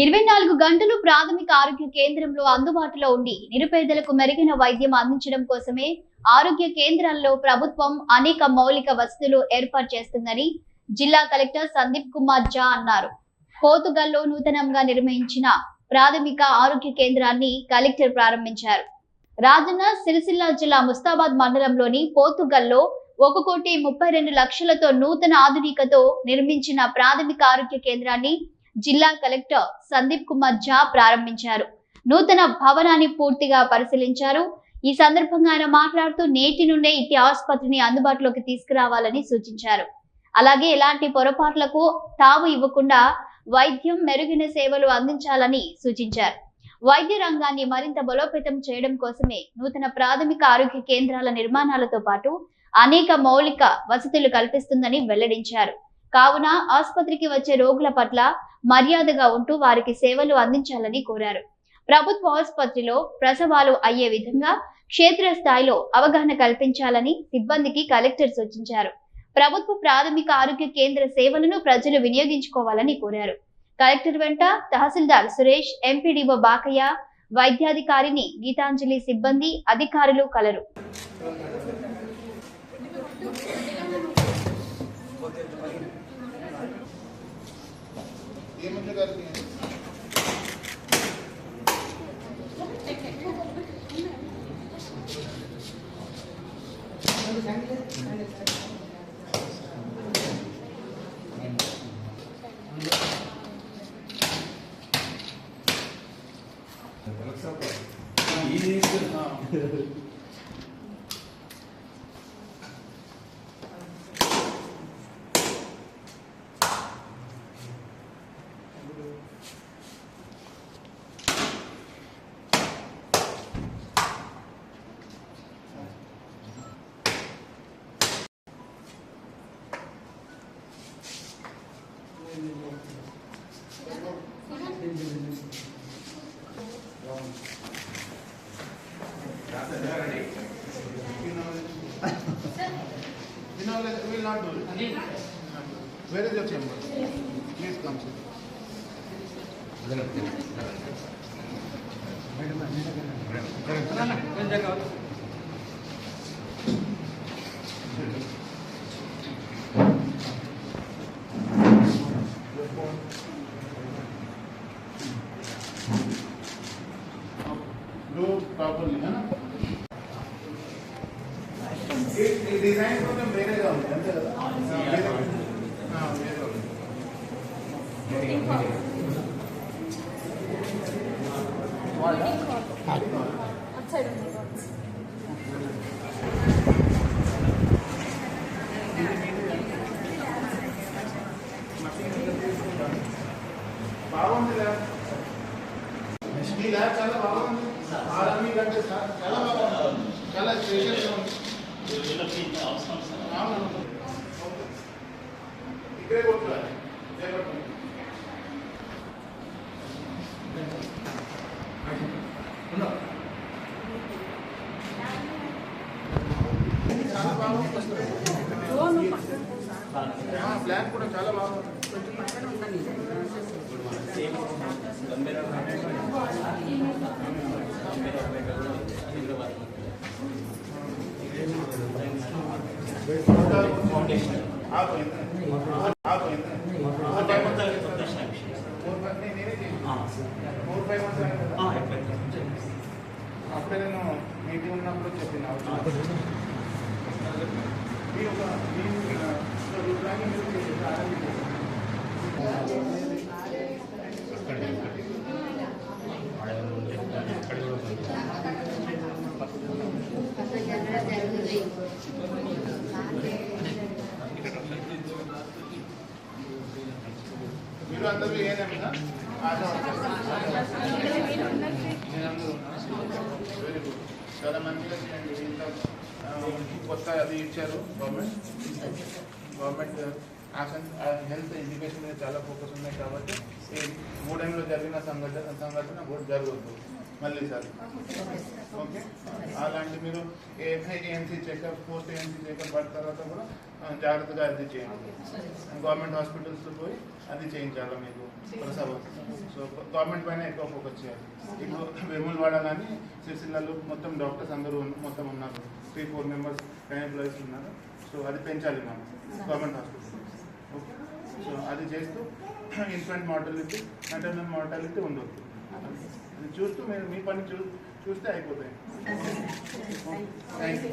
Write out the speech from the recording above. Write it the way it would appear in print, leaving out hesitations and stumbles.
24 గంటలు ప్రాథమిక ఆరోగ్య కేంద్రంలో అందుబాటులో ఉండి నిరుపేదలకు మెరుగైన వైద్యం అందించడం కోసమే ఆరోగ్య కేంద్రాల్లో ప్రభుత్వం అనేక మౌలిక వసతులు ఏర్పాటు చేస్తుందని జిల్లా కలెక్టర్ సందీప్ కుమార్ జా అన్నారు. పోతుగల్లో నూతనంగా నిర్మించిన ప్రాథమిక ఆరోగ్య కేంద్రాన్ని కలెక్టర్ ప్రారంభించారు. రాజన్న సిరిసిల్ల జిల్లా ముస్తాబాద్ మండలంలోని పోతుగల్లో 1,32,00,000తో నూతన ఆధునికతో నిర్మించిన ప్రాథమిక ఆరోగ్య కేంద్రాన్ని జిల్లా కలెక్టర్ సందీప్ కుమార్ జా ప్రారంభించారు. నూతన భవనాన్ని పూర్తిగా పరిశీలించారు. ఈ సందర్భంగా ఆయన మాట్లాడుతూ నేటి నుండే ఇట్టి ఆసుపత్రిని అందుబాటులోకి తీసుకురావాలని సూచించారు. అలాగే ఎలాంటి పొరపాట్లకు తావు ఇవ్వకుండా వైద్యం మెరుగైన సేవలు అందించాలని సూచించారు. వైద్య రంగాన్ని మరింత బలోపేతం చేయడం కోసమే నూతన ప్రాథమిక ఆరోగ్య కేంద్రాల నిర్మాణాలతో పాటు అనేక మౌలిక వసతులు కల్పిస్తుందని వెల్లడించారు. కావున ఆసుపత్రికి వచ్చే రోగుల పట్ల మర్యాదగా ఉంటూ వారికి సేవలు అందించాలని కోరారు. ప్రభుత్వ ఆసుపత్రిలో ప్రసవాలు అయ్యే విధంగా క్షేత్రస్థాయిలో అవగాహన కల్పించాలని సిబ్బందికి కలెక్టర్ సూచించారు. ప్రభుత్వ ప్రాథమిక ఆరోగ్య కేంద్ర సేవలను ప్రజలు వినియోగించుకోవాలని కోరారు. కలెక్టర్ వెంట తహసీల్దార్ సురేష్, ఎంపీడీఓ బాకయ్య, వైద్యాధికారిని గీతాంజలి సిబ్బంది, అధికారులు colour. Will not do it. Where is your chamber? Please come, sir. Do properly, है ना? डिजाइन को तो मेरे का होता है బాగుంది చాలా బాగుంది. 6 గంటలు చాలా బాగుంది. చాలా స్పెషల్గా ఉంది. ఇక్కడే కొట్టుకోవాలి. చాలా బాగుంది. ప్లాన్ కూడా చాలా బాగుంది. అప్పుడే నేను మీటింగ్ ఉన్నప్పుడు చెప్పిన మీరు అందరూ ఏదైనా వెరీ గుడ్. చాలా మంచిగా ఇంత కొత్త అది ఇచ్చారు గవర్నమెంట్ హెల్త్ ఎడ్యుకేషన్ మీద చాలా ఫోకస్ ఉన్నాయి కాబట్టి ఈ 3 ఏళ్ళలో జరిగిన సంఘటన కూడా జరగదు మళ్ళీ సార్. ఓకే, అలాంటి మీరు ANC checkup, post ANC checkup పడిన తర్వాత కూడా జాగ్రత్తగా అది చేయండి. గవర్నమెంట్ హాస్పిటల్స్లో పోయి అది చేయించాలా మీకు ప్రసవం. సో గవర్నమెంట్ పైన ఎక్కువ ఫోకస్ చేయాలి. ఇప్పుడు వేములవాడ కానీ సిరిసిల్లలో మొత్తం డాక్టర్స్ అందరూ మొత్తం ఉన్నారు, 3-4 మెంబర్స్ ఎంప్లాయీస్ ఉన్నారు. సో అది పెంచాలి మనం గవర్నమెంట్ హాస్పిటల్. ఓకే, సో అది చేస్తూ ఇన్ఫెంట్ మార్టాలిటీ, మెటర్నల్ మార్టాలిటీ ఉండొద్దు. అది చూస్తూ మీరు మీ పని చూస్తే అయిపోతాయి. Thank you.